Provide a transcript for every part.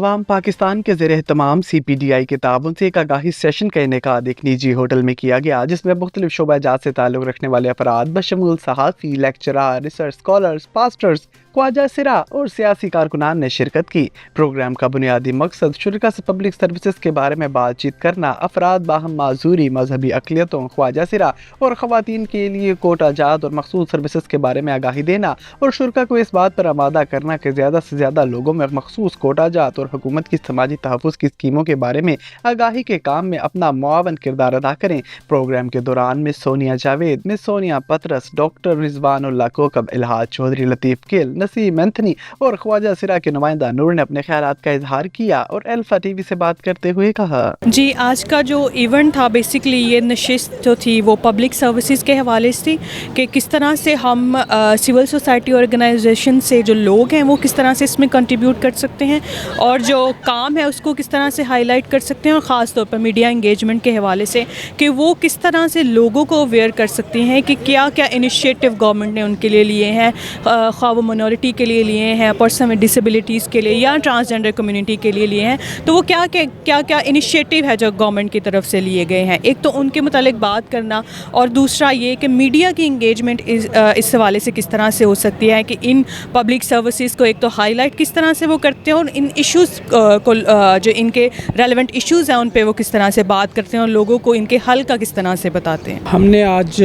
عوام پاکستان کے زیر اہتمام CPDI کے تعاون سے ایک آگاہی سیشن کا انعقاد ایک نجی ہوٹل میں کیا گیا، جس میں مختلف شعبہ جات سے تعلق رکھنے والے افراد بشمول صحافی، لیکچرار، ریسرچ اسکالرز، پاسٹرز، خواجہ سرا اور سیاسی کارکنان نے شرکت کی۔ پروگرام کا بنیادی مقصد شرکا سے پبلک سروسز کے بارے میں بات چیت کرنا، افراد باہم معذوری، مذہبی اقلیتوں، خواجہ سرا اور خواتین کے لیے کوٹا جات اور مخصوص سروسز کے بارے میں آگاہی دینا اور شرکا کو اس بات پر آمادہ کرنا کہ زیادہ سے زیادہ لوگوں میں مخصوص کوٹا جات اور حکومت کی سماجی تحفظ کی اسکیموں کے بارے میں آگاہی کے کام میں اپنا معاون کردار ادا کریں۔ پروگرام کے دوران مس سونیا جاوید، مس سونیا پترس، ڈاکٹر رضوان اللہ کوکب، الہاد چودھری، لطیف کل، نسیم اینتھنی اور خواجہ سرا کے نمائندہ نور نے اپنے خیالات کا اظہار کیا اور الفا ٹی وی سے بات کرتے ہوئے کہا، جی آج کا جو ایونٹ تھا بیسیکلی یہ نشست جو تھی وہ پبلک سروسز کے حوالے سے تھی کہ کس طرح سے ہم سول سوسائٹی آرگنائزیشن سے جو لوگ ہیں وہ کس طرح سے اس میں کنٹریبیوٹ کر سکتے ہیں اور جو کام ہے اس کو کس طرح سے ہائی لائٹ کر سکتے ہیں، اور خاص طور پر میڈیا انگیجمنٹ کے حوالے سے کہ وہ کس طرح سے لوگوں کو اویئر کر سکتے ہیں کہ کیا کیا انیشیٹو گورنمنٹ نے ان کے لیے لیے ہیں، خواہ وہ منورٹی کے لیے لیے ہیں، پرسن ود ڈسیبلٹیز کے لیے یا ٹرانسجینڈر کمیونٹی کے لیے لیے ہیں، تو وہ کیا کیا انیشیٹو ہے جو گورنمنٹ کی طرف سے لیے گئے ہیں۔ ایک تو ان کے متعلق بات کرنا اور دوسرا یہ کہ میڈیا کی انگیجمنٹ اس حوالے سے کس طرح سے ہو سکتی ہے کہ ان پبلک سروسز کو ایک تو ہائی لائٹ کس طرح سے وہ کرتے ہیں اور ان ایشوز کو جو ان کے ریلیونٹ ایشوز ہیں ان پہ وہ کس طرح سے بات کرتے ہیں اور لوگوں کو ان کے حل کا کس طرح سے بتاتے ہیں۔ ہم نے آج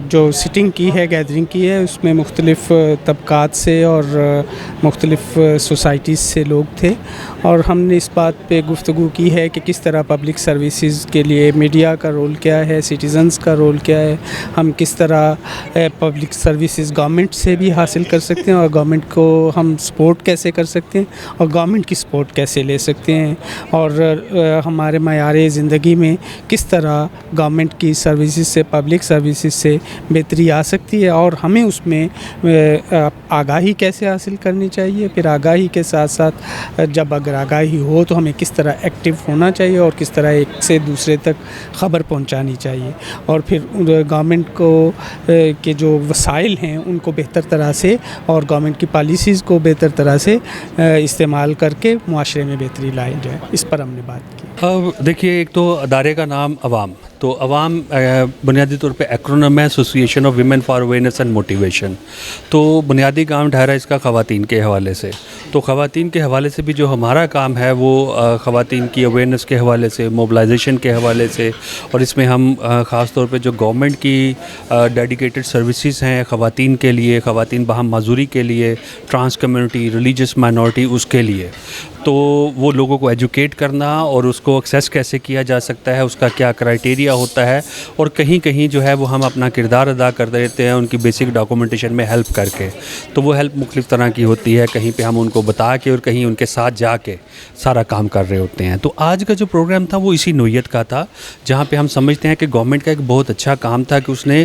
جو سٹنگ کی ہے، گیدرنگ کی ہے، اس میں مختلف طبقات سے اور مختلف سوسائٹیز سے لوگ تھے اور ہم نے اس بات پہ گفتگو کی ہے کہ کس طرح پبلک سروسز کے لیے میڈیا کا رول کیا ہے، سٹیزنز کا رول کیا ہے، ہم کس طرح پبلک سروسز گورنمنٹ سے بھی حاصل کر سکتے ہیں اور گورنمنٹ کو ہم سپورٹ کیسے کر سکتے ہیں اور گورنمنٹ کی سپورٹ کیسے لے سکتے ہیں، اور ہمارے معیار زندگی میں کس طرح گورنمنٹ کی سروسز سے، پبلک سروسز سے بہتری آ سکتی ہے اور ہمیں اس میں آگاہی کیسے حاصل کرنی چاہیے، پھر آگاہی کے ساتھ ساتھ جب اگر آگاہی ہو تو ہمیں کس طرح ایکٹیو ہونا چاہیے اور کس طرح ایک سے دوسرے تک خبر پہنچانی چاہیے، اور پھر گورنمنٹ کو کے جو وسائل ہیں ان کو بہتر طرح سے اور گورنمنٹ کی پالیسیز کو بہتر طرح سے استعمال کر کے معاشرے میں بہتری لائی جائے، اس پر ہم نے بات کی۔ دیکھیے، ایک تو ادارے کا نام عوام، تو عوام بنیادی طور پہ ایکرونم ہے، association of women for awareness and motivation, تو بنیادی کام ٹھہرا اس کا خواتین کے حوالے سے۔ تو خواتین کے حوالے سے بھی جو ہمارا کام ہے وہ خواتین کی اویئرنیس کے حوالے سے، موبلائزیشن کے حوالے سے، اور اس میں ہم خاص طور پہ جو گورنمنٹ کی ڈیڈیکیٹڈ سروسز ہیں خواتین کے لیے، خواتین باہم معذوری کے لیے، ٹرانس کمیونٹی، ریلیجس مائنورٹی، اس کے لیے تو وہ لوگوں کو ایجوکیٹ کرنا اور اس کو ایکسیس کیسے کیا جا سکتا ہے، اس کا کیا کرائٹیریا ہوتا ہے، اور کہیں کہیں جو ہے وہ ہم اپنا کردار ادا کر دیتے ہیں ان کی بیسک ڈاکومنٹیشن میں ہیلپ کر کے۔ تو وہ ہیلپ مختلف طرح کی ہوتی ہے، کہیں پہ ہم ان کو بتا کے اور کہیں ان کے ساتھ جا کے سارا کام کر رہے ہوتے ہیں۔ تو آج کا جو پروگرام تھا وہ اسی نوعیت کا تھا، جہاں پہ ہم سمجھتے ہیں کہ گورنمنٹ کا ایک بہت اچھا کام تھا کہ اس نے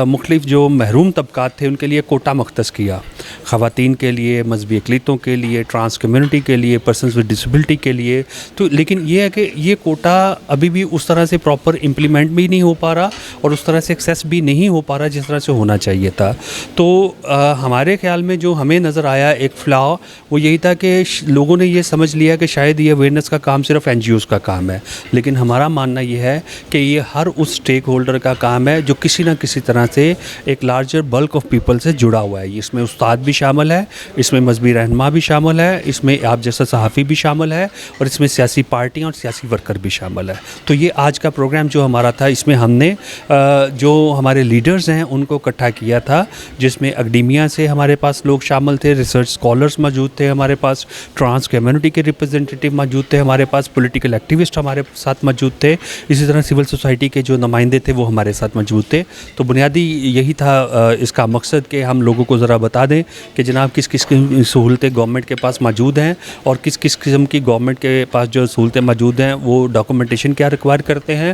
مختلف جو محروم طبقات تھے ان کے لیے کوٹا مختص کیا، خواتین کے لیے، مذہبی اقلیتوں کے لیے، ٹرانس کمیونٹی کے لیے، پرسنز ود ڈسیبلٹی کے لیے۔ تو لیکن یہ ہے کہ یہ کوٹا ابھی بھی اس طرح سے پراپر امپلیمنٹ بھی نہیں ہو پا رہا اور اس طرح سے ایکسیس بھی نہیں ہو پا رہا جس طرح سے ہونا چاہیے تھا۔ تو ہمارے خیال میں جو ہمیں نظر آیا ایک فلا وہ یہی تھا کہ لوگوں نے یہ سمجھ لیا کہ شاید یہ اویئرنیس کا کام صرف NGOs کا کام ہے، لیکن ہمارا ماننا یہ ہے کہ یہ ہر اس اسٹیک ہولڈر کا کام ہے جو کسی نہ کسی طرح سے ایک لارجر بلک آف پیپل سے جڑا ہوا ہے۔ اس میں استاد بھی شامل ہے، اس میں مذہبی رہنما بھی شامل ہے، اس میں آپ جیسا صحافی بھی شامل ہے، اور اس میں سیاسی پارٹیاں اور سیاسی ورکر بھی شامل ہے۔ تو یہ آج کا پروگرام جو ہمارا تھا، اس میں ہم نے جو ہمارے لیڈرز ہیں ان کو اکٹھا کیا تھا، جس میں اکیڈیمیا سے ہمارے پاس لوگ شامل تھے، ریسرچ اسکالرز موجود تھے ہمارے پاس، ٹرانس کمیونٹی کے ریپرزینٹیٹیو موجود تھے ہمارے پاس، پولیٹیکل ایکٹیوسٹ ہمارے ساتھ موجود تھے، اسی طرح سول سوسائٹی کے جو نمائندے تھے وہ ہمارے ساتھ موجود تھے۔ تو بنیادی یہی تھا اس کا مقصد کہ ہم لوگوں کو ذرا بتا دیں کہ جناب کس کس کی سہولتیں گورنمنٹ کے پاس موجود ہیں اور کس کس قسم کی گورنمنٹ کے پاس جو سہولتیں موجود ہیں وہ ڈاکومنٹیشن کیا ریکوائر کرتے ہیں،